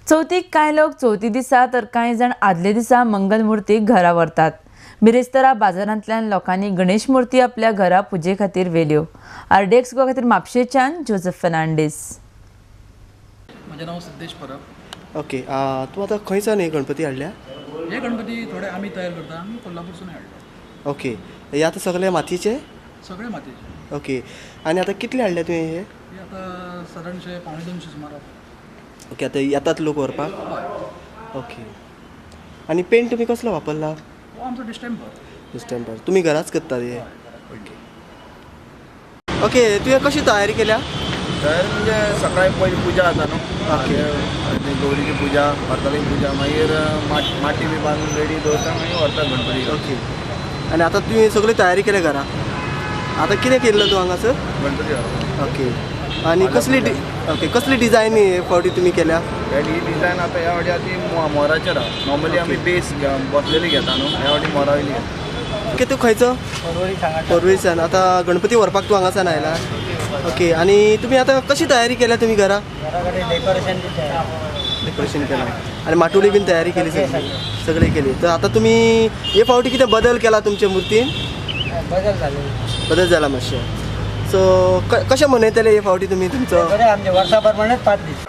चवथीक कांय लोक चवथी दिसा तर कांय जाण आदले दिसा मंगल मुर्तीक घरा व्हरतात. बिरेस्तारा बाजारांतल्यान लोकांनी गणेश मुर्ती आपल्या घरा पुजे खातीर व्हेल्यो. आरडीएक्स गो खातीर म्हापशेच्यान जोसेफ फर्नांडीस. म्हजें नांव सिद्धेश परब. ओके, तूं आतां खंयच्यान हे गणपती हाडल्या? हे गणपती थोडे आमी तयार करता, आमी कोल्हापूरसून हाडले. ओके, हे आतां सगळे मातयेचे? सगळे मातयेचे. ओके, आनी आतां कितले हाडले तुवें हे? हे आतां सादारणशे 250 सुमार. ओके, आतां येतात लोक व्हरपाक? हय, ओके, आनी पेंट तुमी कसलो वापरला? हो आमचो डिस्टेंपर. डिस्टेंपर तुमी घराच करतात हे? ओके. ओके, तुवें कशी तयारी केल्या? तर म्हणजे सकाळी पहिली पूजा जाता न्हू. ओके. गौरीची पूजा, हरतालीची पूजा, मागीर माटी बी बांदून रेडी दवरता, मागीर व्हरता गणपती. ओके, आनी आतां तुवें सगळी तयारी केल्या घरा? आतां कितें केल्लो तूं हांगासर? गणपती व्हरता. ओके, आनी कसली डिजायन हे फावटी तुमी केल्या? ही डिजायन आतां ह्या वाटी ती मोराचेर आहा. नॉर्मली आमी बेस बसलेली घेता न्हू, ह्या वाटी मोरा वयली घेता. ओके, तूं खंयचो? पर्वेच्यान. आतां गणपती व्हरपाक तूं हांगासान आयला? ओके, आनी तुमी आतां कशी तयारी केल्या तुमी घरा? डेकोरेशन केलां आनी माटुली बीन तयारी केली सगळी केली. तर आतां तुमी हे फावटी कितें बदल केला तुमचे मुर्तीन? बदल जाला मातशें. सो कशें मनयतले हे फावटी तुमी तुमचो? आमचे वर्सा प्रमाणेच 5 दीस.